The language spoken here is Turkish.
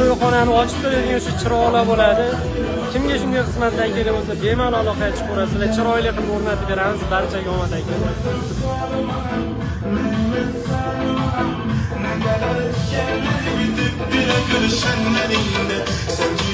to'yxonani ochib qo'yadigan o'sha chiroqlar bo'ladi. Kimga shunday qismatdan kelgan bo'lsa, bemalol aloqaga chiqib ko'rasizlar. Chiroyli qilib o'rnatib beramiz. Barchaga omad aka. Gidip bile görüşenlerinde sevgi